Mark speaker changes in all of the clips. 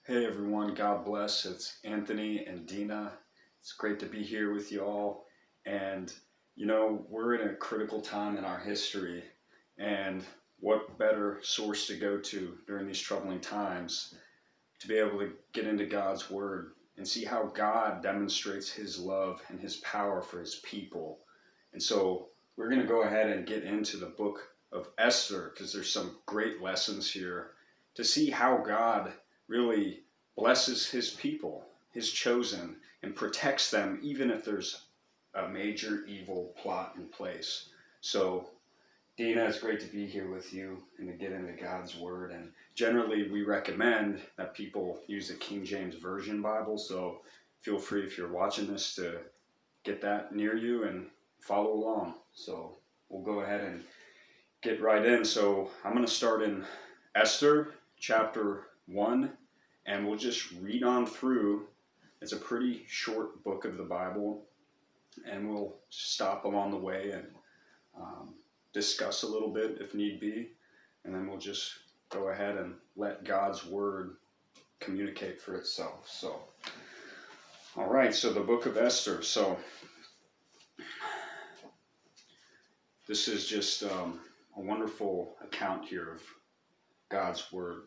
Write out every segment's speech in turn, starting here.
Speaker 1: Hey everyone, God bless. It's Anthony and Dina. It's great to be here with you all. And we're in a critical time in our history. And what better source to go to during these troubling times to be able to get into God's Word and see how God demonstrates His love and His power for His people. And so we're going to go ahead and get into the book of Esther because there's some great lessons here to see how God really blesses His people, His chosen, and protects them even if there's a major evil plot in place. So Dina, it's great to be here with you and to get into God's Word. And generally, we recommend that people use the King James Version Bible. So feel free, if you're watching this, to get that near you and follow along. So we'll go ahead and get right in. So I'm going to start in Esther chapter 1, and we'll just read on through. It's a pretty short book of the Bible, and we'll stop along the way and discuss a little bit if need be, and then we'll just go ahead and let God's Word communicate for itself. So, all right, so the book of Esther. So this is just a wonderful account here of God's Word.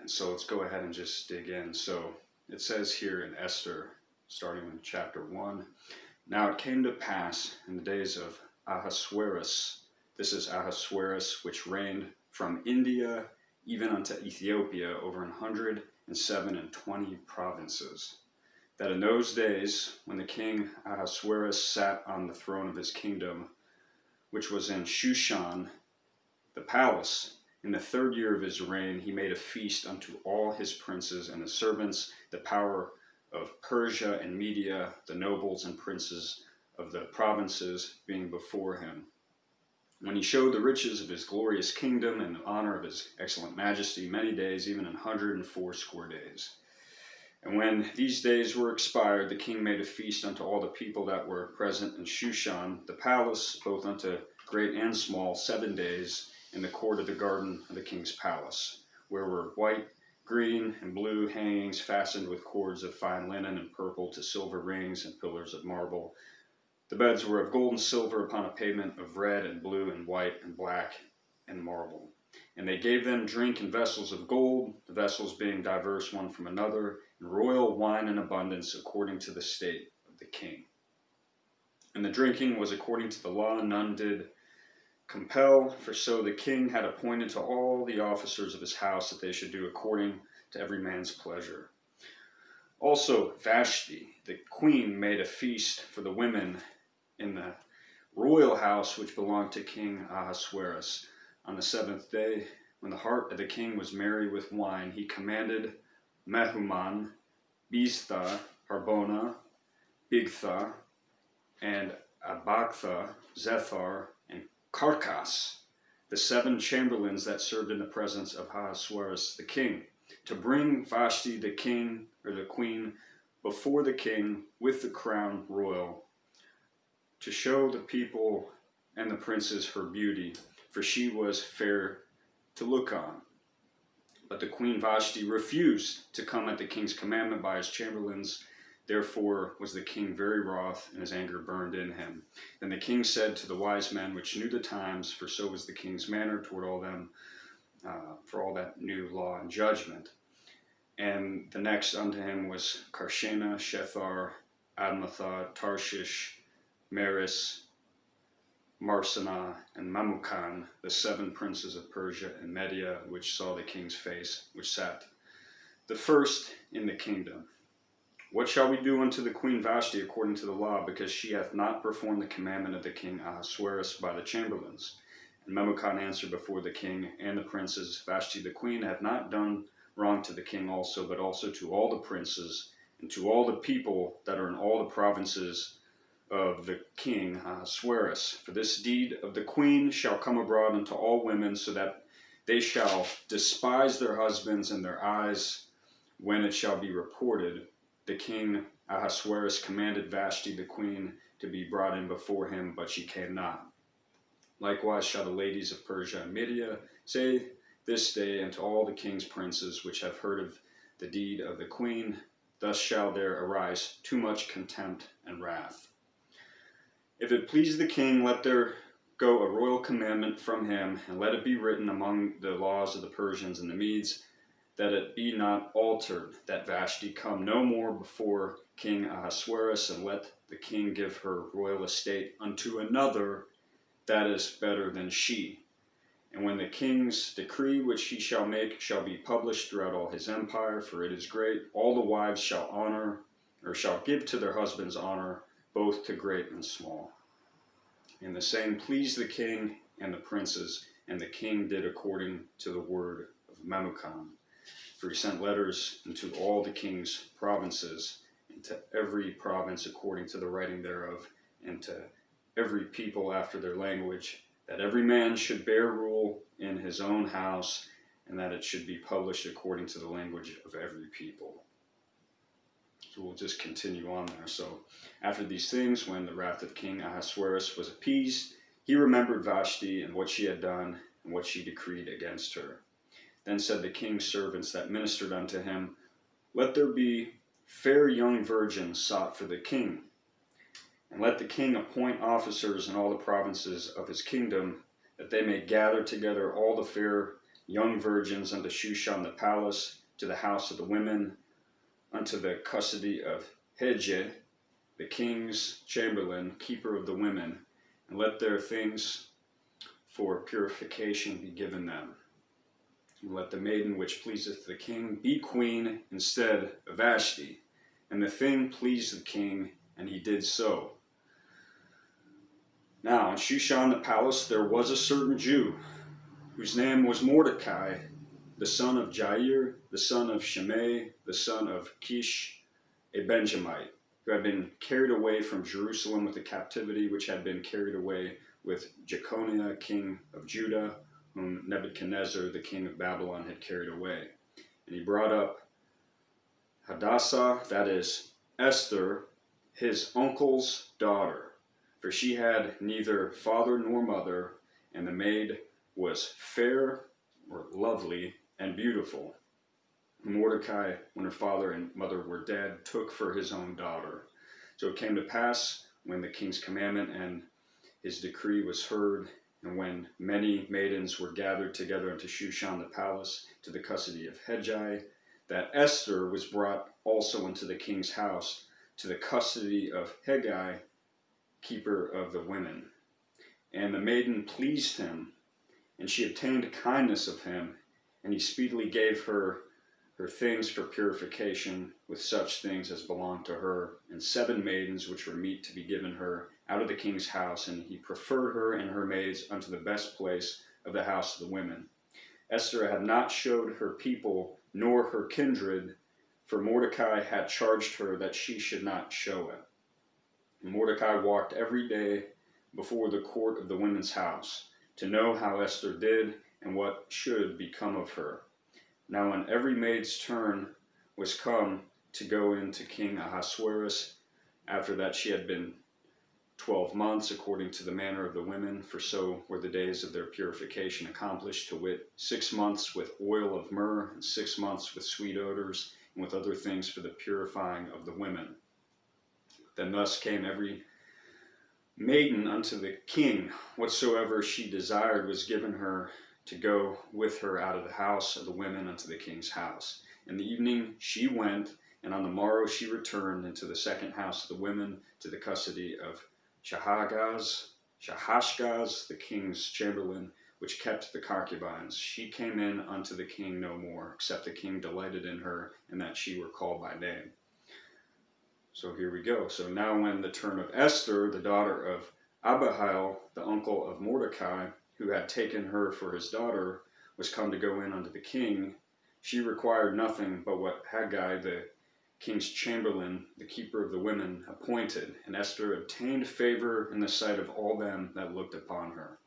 Speaker 1: And so let's go ahead and just dig in. So it says here in Esther, starting in chapter 1, "Now it came to pass in the days of Ahasuerus," this is Ahasuerus, which reigned from India even unto Ethiopia over 127 provinces, "that in those days, when the king Ahasuerus sat on the throne of his kingdom, which was in Shushan, the palace, in the 3rd year of his reign, he made a feast unto all his princes and his servants, the power of Persia and Media, the nobles and princes of the provinces being before him. When he showed the riches of his glorious kingdom and the honor of his excellent majesty many days, even 180 days. And when these days were expired, the king made a feast unto all the people that were present in Shushan, the palace, both unto great and small, 7 days, in the court of the garden of the king's palace, where were white, green, and blue hangings fastened with cords of fine linen and purple to silver rings and pillars of marble. The beds were of gold and silver upon a pavement of red and blue and white and black and marble. And they gave them drink in vessels of gold, the vessels being diverse one from another, and royal wine in abundance according to the state of the king. And the drinking was according to the law, none did compel, for so the king had appointed to all the officers of his house that they should do according to every man's pleasure. Also Vashti, the queen, made a feast for the women in the royal house which belonged to King Ahasuerus. On the 7th day, when the heart of the king was merry with wine, he commanded Mehuman, Biztha, Harbona, Bigtha, and Abagtha, Zethar, and Carcas, the 7 chamberlains that served in the presence of Ahasuerus the king, to bring Vashti the king or the queen before the king with the crown royal, to show the people and the princes her beauty, for she was fair to look on. But the queen Vashti refused to come at the king's commandment by his chamberlains. Therefore was the king very wroth, and his anger burned in him. Then the king said to the wise men which knew the times, for so was the king's manner toward all them, for all that knew law and judgment. And the next unto him was Karshena, Shethar, Admatha, Tarshish, Maris, Marsana, and Mamukan, the 7 princes of Persia and Media, which saw the king's face, which sat the first in the kingdom. What shall we do unto the queen Vashti according to the law, because she hath not performed the commandment of the king Ahasuerus by the chamberlains? And Memucan answered before the king and the princes, Vashti the queen hath not done wrong to the king also, but also to all the princes, and to all the people that are in all the provinces of the king Ahasuerus. For this deed of the queen shall come abroad unto all women, so that they shall despise their husbands in their eyes, when it shall be reported, the king Ahasuerus commanded Vashti the queen to be brought in before him, but she came not. Likewise shall the ladies of Persia and Media say this day unto all the king's princes which have heard of the deed of the queen, thus shall there arise too much contempt and wrath. If it please the king, let there go a royal commandment from him, and let it be written among the laws of the Persians and the Medes, that it be not altered, that Vashti come no more before King Ahasuerus, and let the king give her royal estate unto another that is better than she. And when the king's decree which he shall make shall be published throughout all his empire, for it is great, all the wives shall honor, or shall give to their husbands honor, both to great and small. And the same pleased the king and the princes, and the king did according to the word of Memucan. For he sent letters into all the king's provinces, and to every province according to the writing thereof, and to every people after their language, that every man should bear rule in his own house, and that it should be published according to the language of every people. So we'll just continue on there. So after these things, when the wrath of King Ahasuerus was appeased, he remembered Vashti and what she had done, and what she decreed against her. Then said the king's servants that ministered unto him, Let there be fair young virgins sought for the king, and let the king appoint officers in all the provinces of his kingdom, that they may gather together all the fair young virgins unto Shushan the palace, to the house of the women, unto the custody of Hegai, the king's chamberlain, keeper of the women, and let their things for purification be given them. And let the maiden which pleaseth the king be queen instead of Vashti. And the thing pleased the king, and he did so. Now in Shushan the palace there was a certain Jew, whose name was Mordecai, the son of Jair, the son of Shimei, the son of Kish, a Benjamite, who had been carried away from Jerusalem with the captivity which had been carried away with Jeconiah, king of Judah, whom Nebuchadnezzar, the king of Babylon, had carried away. And he brought up Hadassah, that is, Esther, his uncle's daughter, for she had neither father nor mother, and the maid was fair, or lovely, and beautiful. Mordecai, when her father and mother were dead, took for his own daughter. So it came to pass, when the king's commandment and his decree was heard, and when many maidens were gathered together unto Shushan the palace, to the custody of Hegai, that Esther was brought also into the king's house, to the custody of Hegai, keeper of the women. And the maiden pleased him, and she obtained kindness of him, and he speedily gave her things for purification, with such things as belonged to her, and 7 maidens which were meet to be given her out of the king's house, and he preferred her and her maids unto the best place of the house of the women. Esther had not showed her people nor her kindred, for Mordecai had charged her that she should not show it. And Mordecai walked every day before the court of the women's house, to know how Esther did, and what should become of her. Now when every maid's turn was come to go in to King Ahasuerus, after that she had been 12 months, according to the manner of the women, for so were the days of their purification accomplished, to wit, 6 months with oil of myrrh, and 6 months with sweet odors, and with other things for the purifying of the women. Then thus came every maiden unto the king, whatsoever she desired was given her, to go with her out of the house of the women unto the king's house. In the evening she went, and on the morrow she returned into the second house of the women, to the custody of Shahashgaz, the king's chamberlain, which kept the concubines. She came in unto the king no more, except the king delighted in her, and that she were called by name. So here we go. So now when the turn of Esther, the daughter of Abihail, the uncle of Mordecai, who had taken her for his daughter, was come to go in unto the king, she required nothing but what Hegai, the king's chamberlain, the keeper of the women, appointed, and Esther obtained favor in the sight of all them that looked upon her.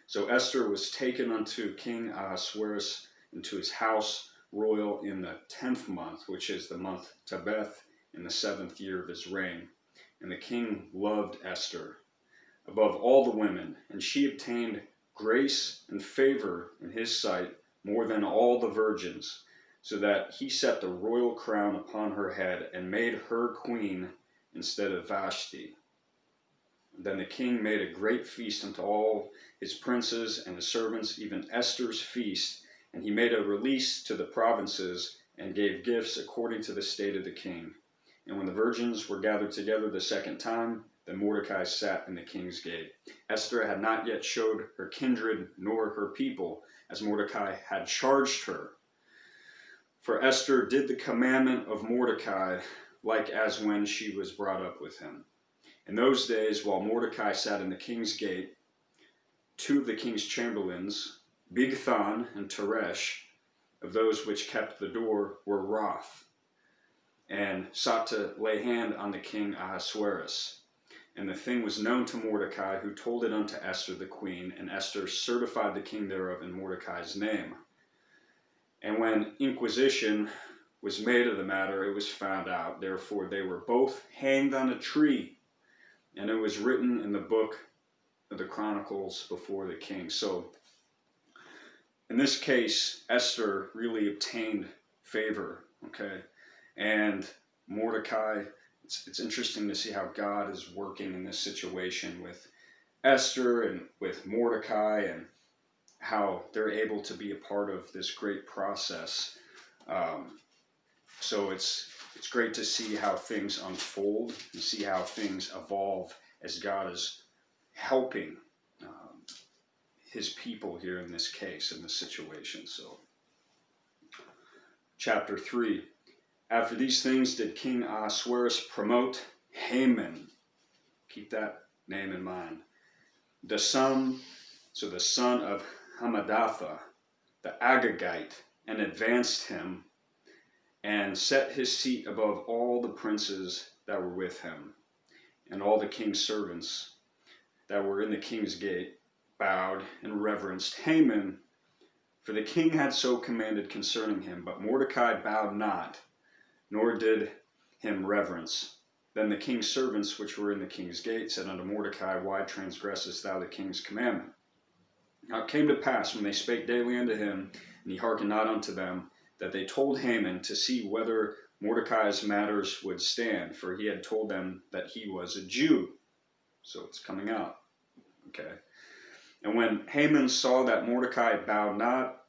Speaker 1: So Esther was taken unto King Ahasuerus into his house royal in the 10th month, which is the month Tebeth, in the 7th year of his reign. And the king loved Esther above all the women, and she obtained grace and favor in his sight more than all the virgins, so that he set the royal crown upon her head and made her queen instead of Vashti. Then the king made a great feast unto all his princes and his servants, even Esther's feast, and he made a release to the provinces and gave gifts according to the state of the king. And when the virgins were gathered together the second time, then Mordecai sat in the king's gate. Esther had not yet showed her kindred nor her people, as Mordecai had charged her. For Esther did the commandment of Mordecai, like as when she was brought up with him. In those days, while Mordecai sat in the king's gate, two of the king's chamberlains, Bigthan and Teresh, of those which kept the door, were wroth, and sought to lay hand on the king Ahasuerus. And the thing was known to Mordecai, who told it unto Esther the queen, and Esther certified the king thereof in Mordecai's name. And when inquisition was made of the matter, it was found out. Therefore they were both hanged on a tree, and it was written in the book of the Chronicles before the king. So in this case, Esther really obtained favor, okay? And Mordecai, it's interesting to see how God is working in this situation with Esther and with Mordecai, and how they're able to be a part of this great process. So it's great to see how things unfold and see how things evolve as God is helping his people here in this case, in this situation. So, chapter 3. After these things did King Ahasuerus promote Haman. Keep that name in mind. The son of Hammedatha, the Agagite, and advanced him, and set his seat above all the princes that were with him. And all the king's servants that were in the king's gate bowed and reverenced Haman, for the king had so commanded concerning him. But Mordecai bowed not, nor did him reverence. Then the king's servants which were in the king's gate said unto Mordecai, Why transgressest thou the king's commandment? Now it came to pass, when they spake daily unto him, and he hearkened not unto them, that they told Haman to see whether Mordecai's matters would stand, for he had told them that he was a Jew. So it's coming out. Okay. And when Haman saw that Mordecai bowed not,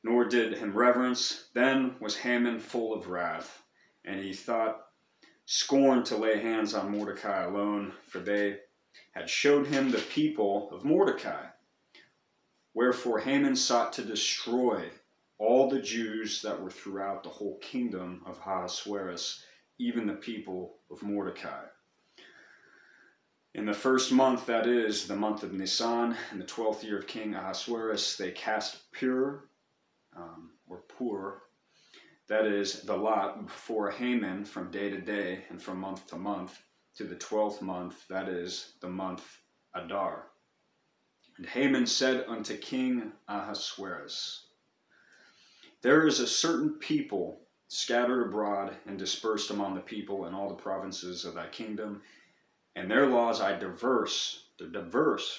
Speaker 1: nor did him reverence, then was Haman full of wrath, and he thought scorn to lay hands on Mordecai alone, for they had showed him the people of Mordecai. Wherefore Haman sought to destroy all the Jews that were throughout the whole kingdom of Ahasuerus, even the people of Mordecai. In the first month, that is, the month of Nisan, in the 12th year of King Ahasuerus, they cast Pur, or Pur, that is, the lot before Haman from day to day and from month to month, to the 12th month, that is, the month Adar. And Haman said unto King Ahasuerus, There is a certain people scattered abroad and dispersed among the people in all the provinces of thy kingdom, and their laws are diverse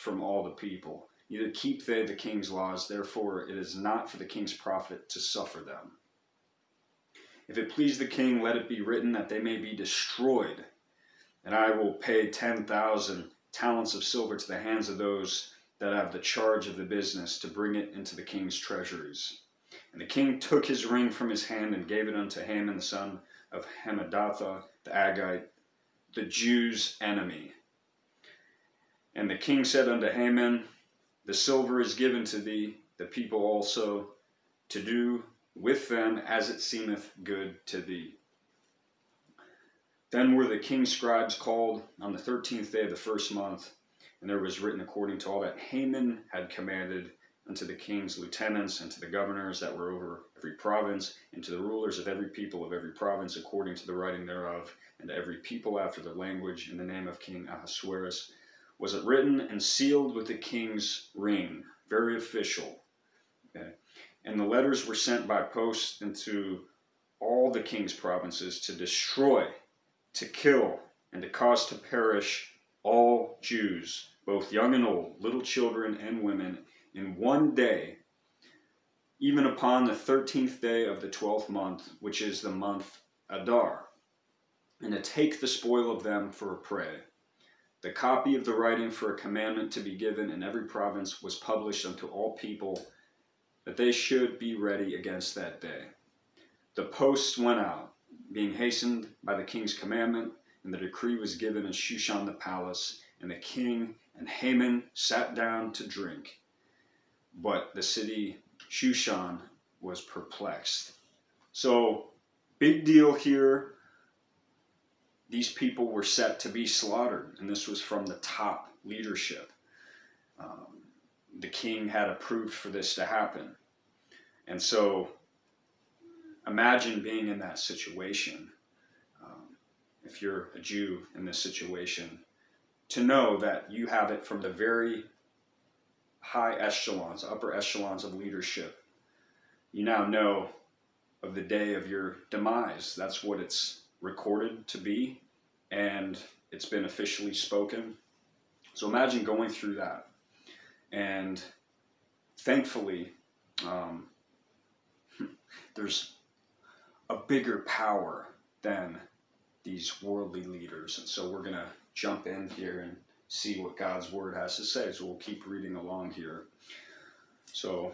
Speaker 1: from all the people. Neither keep they the king's laws, therefore it is not for the king's profit to suffer them. If it please the king, let it be written that they may be destroyed, and I will pay 10,000 talents of silver to the hands of those that have the charge of the business, to bring it into the king's treasuries. And the king took his ring from his hand and gave it unto Haman the son of Hammedatha the Agagite, the Jews' enemy. And the king said unto Haman, The silver is given to thee, the people also, to do with them as it seemeth good to thee. Then were the king's scribes called on the 13th day of the first month, and there was written according to all that Haman had commanded unto the king's lieutenants, and to the governors that were over every province, and to the rulers of every people of every province, according to the writing thereof, and to every people after their language, in the name of King Ahasuerus, was it written and sealed with the king's ring, very official. Okay. And the letters were sent by post into all the king's provinces to destroy, to kill, and to cause to perish all Jews, both young and old, little children and women, in one day, even upon the 13th day of the 12th month, which is the month Adar, and to take the spoil of them for a prey. The copy of the writing for a commandment to be given in every province was published unto all people, that they should be ready against that day. The posts went out, being hastened by the king's commandment, and the decree was given in Shushan the palace, and the king and Haman sat down to drink. But the city Shushan was perplexed. So, big deal here. These people were set to be slaughtered, and this was from the top leadership. The king had approved for this to happen. And so, imagine being in that situation, if you're a Jew in this situation, to know that you have it from the very high echelons, upper echelons of leadership. You now know of the day of your demise. That's what it's recorded to be, and it's been officially spoken. So imagine going through that. And thankfully, there's a bigger power than these worldly leaders. And so we're going to jump in here and see what God's word has to say. So we'll keep reading along here. So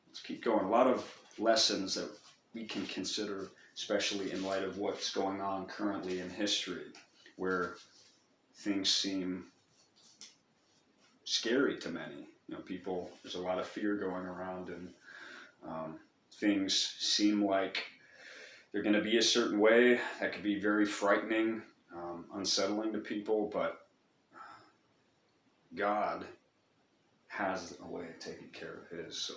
Speaker 1: let's keep going. A lot of lessons that we can consider, especially in light of what's going on currently in history, where things seem scary to many. You know, people, there's a lot of fear going around, and things seem like they're going to be a certain way that could be very frightening, unsettling to people, but God has a way of taking care of his. So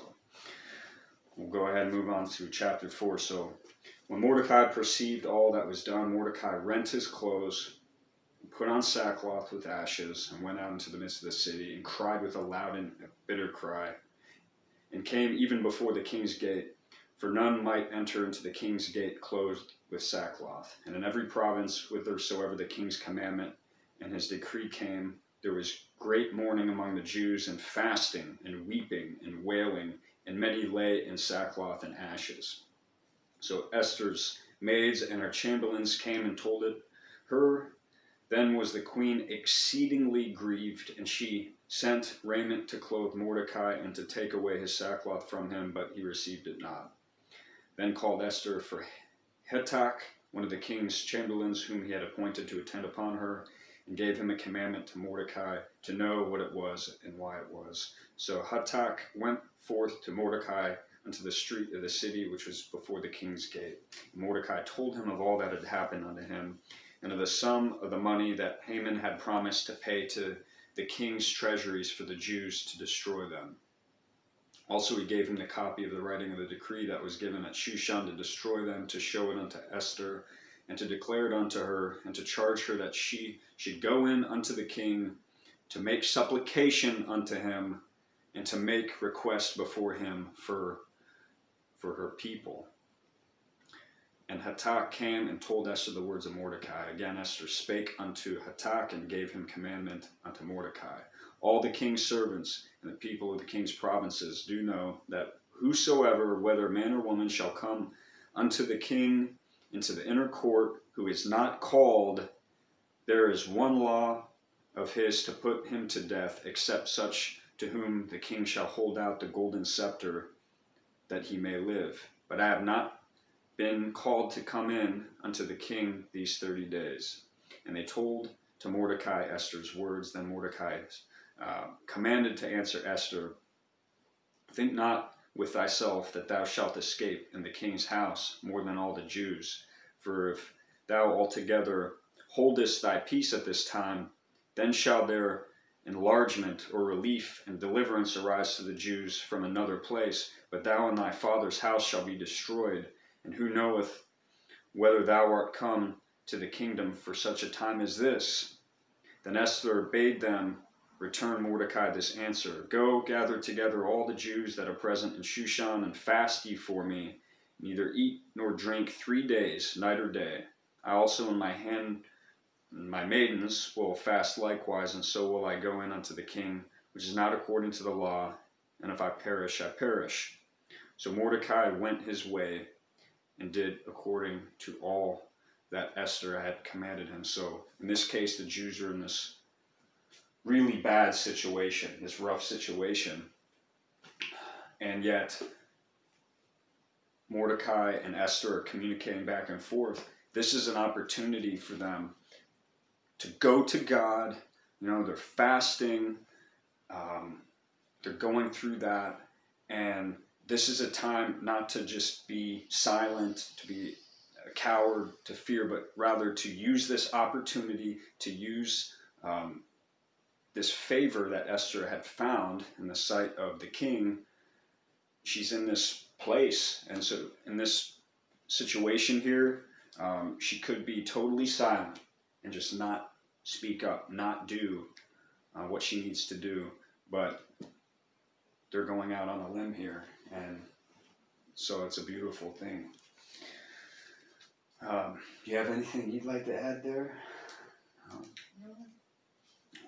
Speaker 1: we'll go ahead and move on to chapter 4. So when Mordecai perceived all that was done, Mordecai rent his clothes, put on sackcloth with ashes, and went out into the midst of the city, and cried with a loud and a bitter cry, and came even before the king's gate, for none might enter into the king's gate clothed with sackcloth. And in every province, whithersoever the king's commandment and his decree came, there was great mourning among the Jews, and fasting, and weeping, and wailing, and many lay in sackcloth and ashes. So Esther's maids and her chamberlains came and told it her. Then was the queen exceedingly grieved, and she sent raiment to clothe Mordecai and to take away his sackcloth from him, but he received it not. Then called Esther for Hatak, one of the king's chamberlains, whom he had appointed to attend upon her, and gave him a commandment to Mordecai to know what it was and why it was. So Hatak went forth to Mordecai unto the street of the city, which was before the king's gate. And Mordecai told him of all that had happened unto him, and of the sum of the money that Haman had promised to pay to the king's treasuries for the Jews to destroy them. Also he gave him the copy of the writing of the decree that was given at Shushan to destroy them, to show it unto Esther, and to declare it unto her, and to charge her that she should go in unto the king, to make supplication unto him, and to make request before him for her people. And Hatak came and told Esther the words of Mordecai. Again Esther spake unto Hatak, and gave him commandment unto Mordecai. All the king's servants and the people of the king's provinces do know that whosoever, whether man or woman, shall come unto the king into the inner court, who is not called, there is one law of his to put him to death, except such to whom the king shall hold out the golden scepter, that he may live. But I have not been called to come in unto the king these 30 days. And they told to Mordecai Esther's words. Then Mordecai commanded to answer Esther, think not with thyself that thou shalt escape in the king's house more than all the Jews. For if thou altogether holdest thy peace at this time, then shall their enlargement or relief and deliverance arise to the Jews from another place. But thou and thy father's house shall be destroyed. And who knoweth whether thou art come to the kingdom for such a time as this? Then Esther bade them return Mordecai this answer, go gather together all the Jews that are present in Shushan, and fast ye for me, neither eat nor drink 3 days, night or day. I also in my hand My maidens will fast likewise, and so will I go in unto the king, which is not according to the law, and if I perish, I perish. So Mordecai went his way and did according to all that Esther had commanded him. So in this case, the Jews are in this really bad situation, this rough situation, and yet Mordecai and Esther are communicating back and forth. This is an opportunity for them to go to God. You know, they're fasting, they're going through that, and this is a time not to just be silent, to be a coward, to fear, but rather to use this opportunity, to use this favor that Esther had found in the sight of the king. She's in this place, and so in this situation here, she could be totally silent and just not speak up, not do what she needs to do, but they're going out on a limb here, and so it's a beautiful thing. Do you have anything you'd like to add there?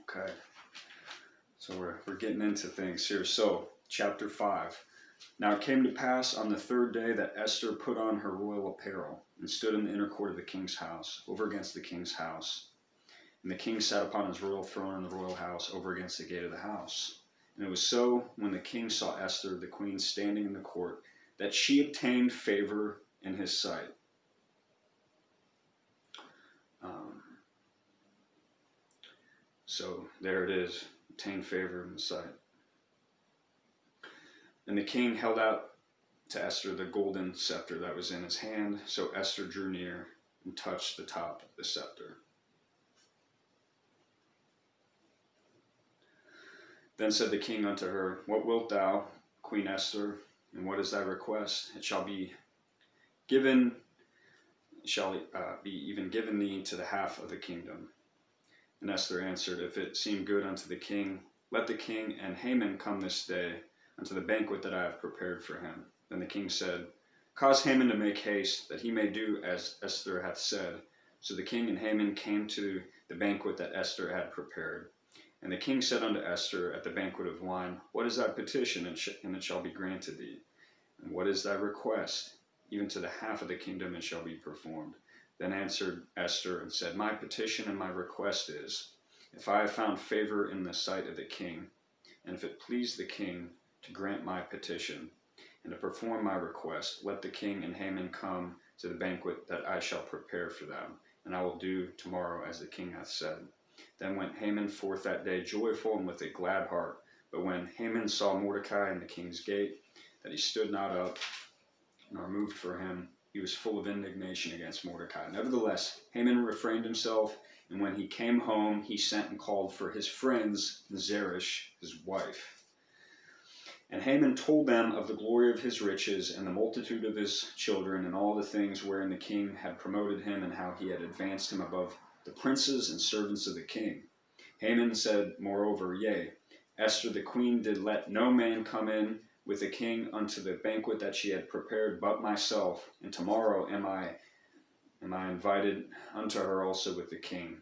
Speaker 1: Okay, so we're getting into things here. So chapter 5. Now it came to pass on the third day that Esther put on her royal apparel and stood in the inner court of the king's house, over against the king's house. And the king sat upon his royal throne in the royal house, over against the gate of the house. And it was so, when the king saw Esther, the queen, standing in the court, that she obtained favor in his sight. So there it is, obtained favor in his sight. And the king held out to Esther the golden scepter that was in his hand. So Esther drew near and touched the top of the scepter. Then said the king unto her, What wilt thou, Queen Esther, and what is thy request? It shall be given, shall be even given thee to the half of the kingdom. And Esther answered, If it seem good unto the king, let the king and Haman come this day unto the banquet that I have prepared for him. Then the king said, Cause Haman to make haste, that he may do as Esther hath said. So the king and Haman came to the banquet that Esther had prepared. And the king said unto Esther at the banquet of wine, What is thy petition, and it shall be granted thee? And what is thy request? Even to the half of the kingdom it shall be performed. Then answered Esther and said, My petition and my request is, if I have found favor in the sight of the king, and if it please the king to grant my petition, and to perform my request, let the king and Haman come to the banquet that I shall prepare for them, and I will do tomorrow as the king hath said. Then went Haman forth that day joyful and with a glad heart. But when Haman saw Mordecai in the king's gate, that he stood not up, nor moved for him, he was full of indignation against Mordecai. Nevertheless, Haman refrained himself, and when he came home, he sent and called for his friends, Zeresh, his wife. And Haman told them of the glory of his riches, and the multitude of his children, and all the things wherein the king had promoted him, and how he had advanced him above the princes and servants of the king. Haman said, moreover, Yea, Esther the queen did let no man come in with the king unto the banquet that she had prepared but myself, and tomorrow am I invited unto her also with the king.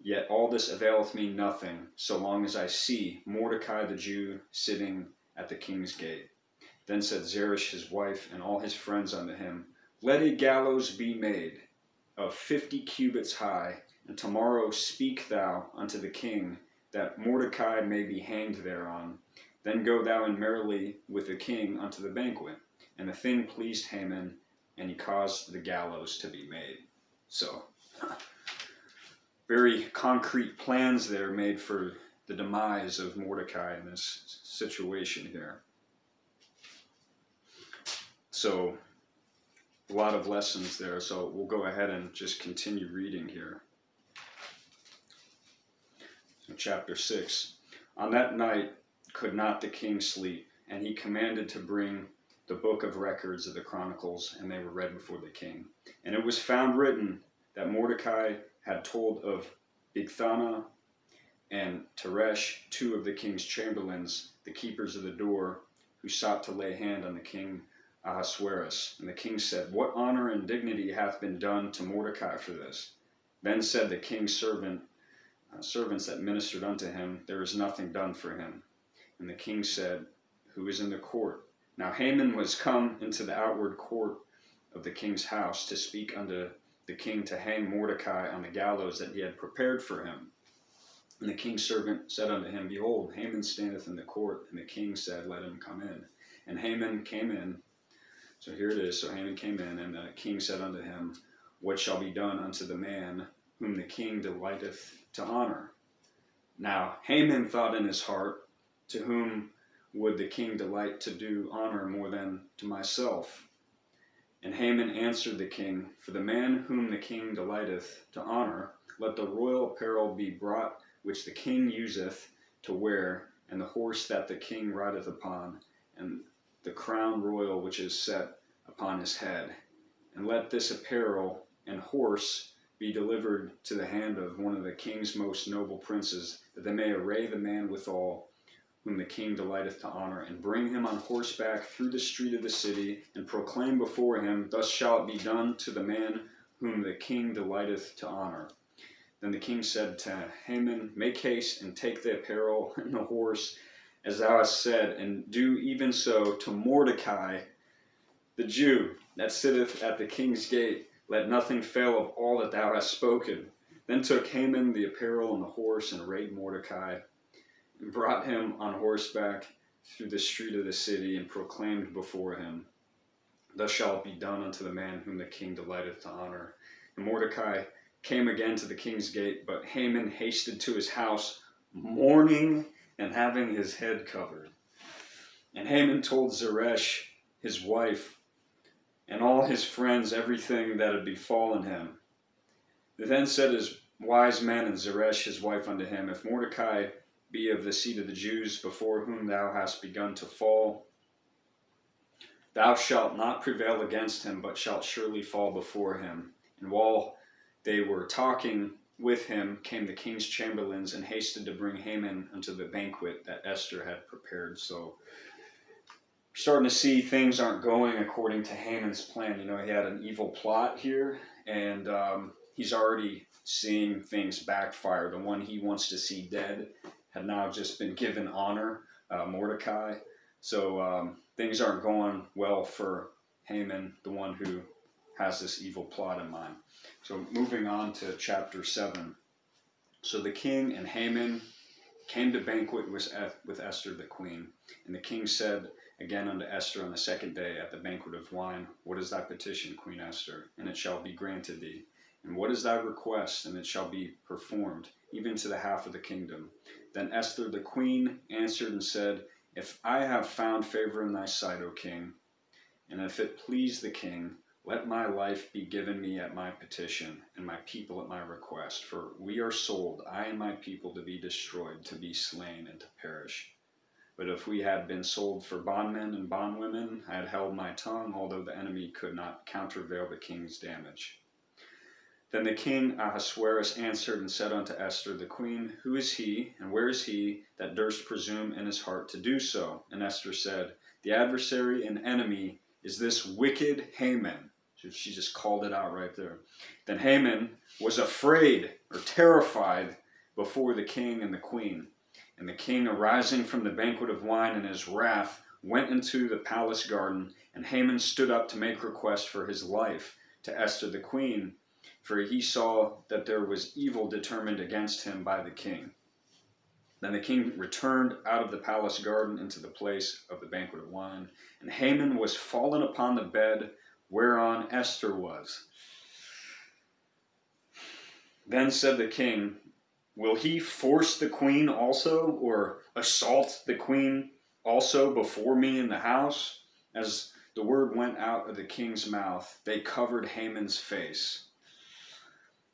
Speaker 1: Yet all this availeth me nothing, so long as I see Mordecai the Jew sitting at the king's gate. Then said Zeresh his wife and all his friends unto him, Let a gallows be made of 50 cubits high, and tomorrow speak thou unto the king, that Mordecai may be hanged thereon. Then go thou in merrily with the king unto the banquet. And the thing pleased Haman, and he caused the gallows to be made. So, very concrete plans there made for the demise of Mordecai in this situation here. So, a lot of lessons there, so we'll go ahead and just continue reading here. So chapter 6. On that night could not the king sleep, and he commanded to bring the book of records of the chronicles, and they were read before the king. And it was found written that Mordecai had told of Bigthana and Teresh, two of the king's chamberlains, the keepers of the door, who sought to lay hand on the king Ahasuerus. And the king said, What honor and dignity hath been done to Mordecai for this? Then said the king's servants that ministered unto him, there is nothing done for him. And the king said, who is in the court? Now Haman was come into the outward court of the king's house to speak unto the king to hang Mordecai on the gallows that he had prepared for him. And the king's servant said unto him, behold, Haman standeth in the court. And the king said, let him come in. And Haman came in. So here it is. So Haman came in, and the king said unto him, what shall be done unto the man whom the king delighteth to honor? Now Haman thought in his heart, to whom would the king delight to do honor more than to myself? And Haman answered the king, for the man whom the king delighteth to honor, let the royal apparel be brought which the king useth to wear, and the horse that the king rideth upon, and the crown royal which is set upon his head. And let this apparel and horse be delivered to the hand of one of the king's most noble princes, that they may array the man withal, whom the king delighteth to honor, and bring him on horseback through the street of the city, and proclaim before him, thus shall it be done to the man whom the king delighteth to honor. Then the king said to Haman, make haste and take the apparel and the horse, as thou hast said, and do even so to Mordecai, the Jew, that sitteth at the king's gate. Let nothing fail of all that thou hast spoken. Then took Haman the apparel and the horse, and arrayed Mordecai, and brought him on horseback through the street of the city, and proclaimed before him, thus shall it be done unto the man whom the king delighteth to honor. And Mordecai came again to the king's gate, but Haman hasted to his house, mourning and having his head covered. And Haman told Zeresh, his wife, and all his friends everything that had befallen him. Then said his wise men and Zeresh his wife unto him, if Mordecai be of the seed of the Jews, before whom thou hast begun to fall, thou shalt not prevail against him, but shalt surely fall before him. And while they were talking with him, came the king's chamberlains, and hasted to bring Haman unto the banquet that Esther had prepared. So starting to see things aren't going according to Haman's plan. You know, he had an evil plot here, and he's already seeing things backfire. The one he wants to see dead had now just been given honor, Mordecai. So things aren't going well for Haman, the one who has this evil plot in mind. So moving on to chapter 7. So the king and Haman came to banquet with Esther the queen. And the king said again unto Esther on the second day at the banquet of wine, what is thy petition, Queen Esther? And it shall be granted thee. And what is thy request? And it shall be performed, even to the half of the kingdom. Then Esther the queen answered and said, if I have found favor in thy sight, O king, and if it please the king, let my life be given me at my petition, and my people at my request. For we are sold, I and my people, to be destroyed, to be slain, and to perish. But if we had been sold for bondmen and bondwomen, I had held my tongue, although the enemy could not countervail the king's damage. Then the king Ahasuerus answered and said unto Esther the queen, who is he, and where is he, that durst presume in his heart to do so? And Esther said, the adversary and enemy is this wicked Haman. She just called it out right there. Then Haman was afraid or terrified before the king and the queen. And the king, arising from the banquet of wine in his wrath, went into the palace garden, and Haman stood up to make request for his life to Esther the queen, for he saw that there was evil determined against him by the king. Then the king returned out of the palace garden into the place of the banquet of wine, and Haman was fallen upon the bed whereon Esther was. Then said the king, will he force the queen also, or assault the queen also before me in the house? As the word went out of the king's mouth, they covered Haman's face.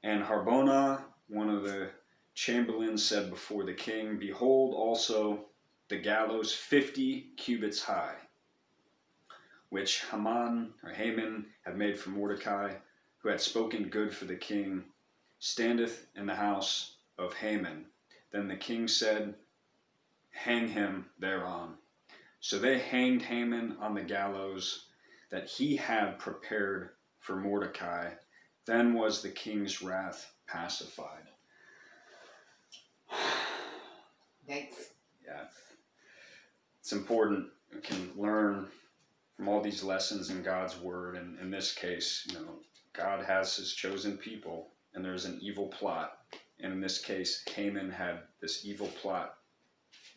Speaker 1: And Harbonah, one of the chamberlains, said before the king, behold also the gallows 50 cubits high, which Haman had made for Mordecai, who had spoken good for the king, standeth in the house of Haman. Then the king said, hang him thereon. So they hanged Haman on the gallows that he had prepared for Mordecai. Then was the king's wrath pacified.
Speaker 2: Yikes.
Speaker 1: Yeah. It's important. We can learn from all these lessons in God's word. And in this case, God has his chosen people, and there's an evil plot. And in this case, Haman had this evil plot.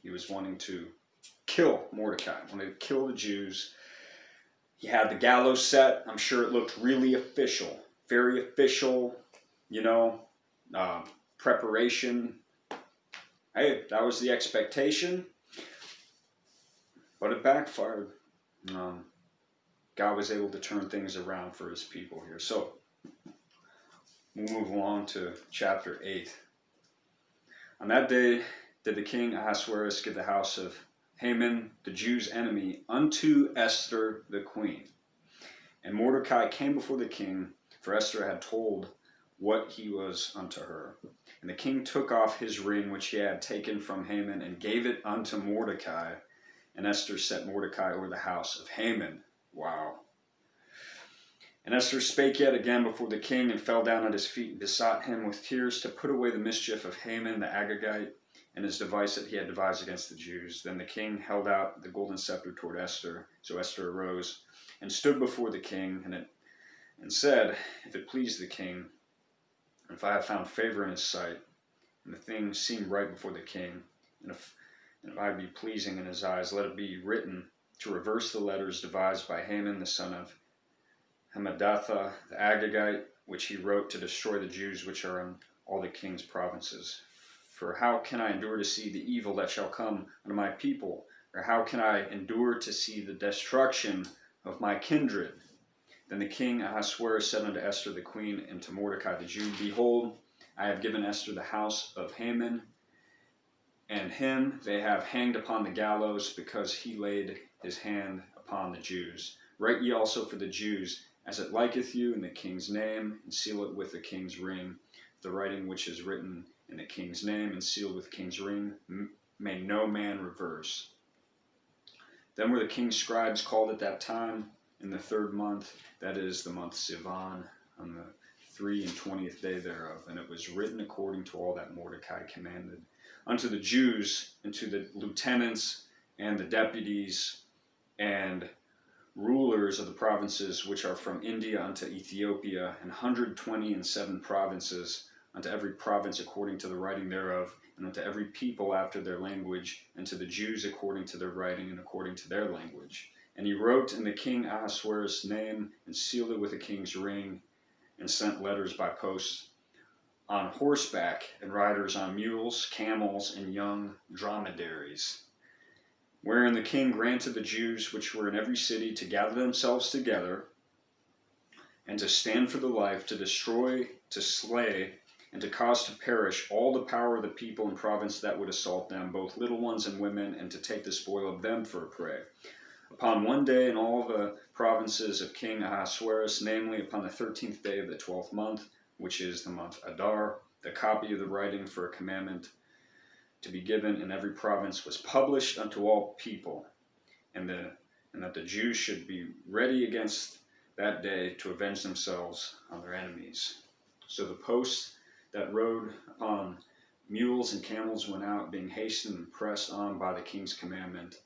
Speaker 1: He was wanting to kill Mordecai, wanted to kill the Jews. He had the gallows set. I'm sure it looked really official, very official, preparation. Hey, that was the expectation, but it backfired. God was able to turn things around for his people here. So we'll move along to chapter 8. On that day did the king Ahasuerus give the house of Haman, the Jews' enemy, unto Esther the queen. And Mordecai came before the king, for Esther had told what he was unto her. And the king took off his ring which he had taken from Haman, and gave it unto Mordecai. And Esther set Mordecai over the house of Haman. Wow. And Esther spake yet again before the king, and fell down at his feet, and besought him with tears to put away the mischief of Haman the Agagite, and his device that he had devised against the Jews. Then the king held out the golden scepter toward Esther. So Esther arose, and stood before the king, and said, If it please the king, and if I have found favor in his sight, and the thing seem right before the king, and if I be pleasing in his eyes, let it be written to reverse the letters devised by Haman the son of Hammedatha the Agagite, which he wrote to destroy the Jews which are in all the king's provinces. For how can I endure to see the evil that shall come unto my people? Or how can I endure to see the destruction of my kindred? Then the king Ahasuerus said unto Esther the queen, and to Mordecai the Jew, Behold, I have given Esther the house of Haman, and him they have hanged upon the gallows, because he laid his hand upon the Jews. Write ye also for the Jews, as it liketh you, in the king's name, and seal it with the king's ring. The writing which is written in the king's name, and sealed with the king's ring, may no man reverse. Then were the king's scribes called at that time, in the 3rd month, that is the month Sivan, on the 23rd day thereof. And it was written according to all that Mordecai commanded unto the Jews, and to the lieutenants, and the deputies, and rulers of the provinces which are from India unto Ethiopia, and 127 provinces, unto every province according to the writing thereof, and unto every people after their language, and to the Jews according to their writing and according to their language. And he wrote in the king Ahasuerus' name, and sealed it with the king's ring, and sent letters by post on horseback, and riders on mules, camels, and young dromedaries, wherein the king granted the Jews which were in every city to gather themselves together, and to stand for the life, to destroy, to slay, and to cause to perish all the power of the people and province that would assault them, both little ones and women, and to take the spoil of them for a prey. Upon one day in all the provinces of King Ahasuerus, namely upon the 13th day of the 12th month, which is the month Adar, the copy of the writing for a commandment to be given in every province was published unto all people, and that the Jews should be ready against that day to avenge themselves on their enemies. So the posts that rode upon mules and camels went out, being hastened and pressed on by the king's commandment,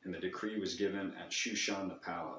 Speaker 1: and the decree was given at Shushan the palace.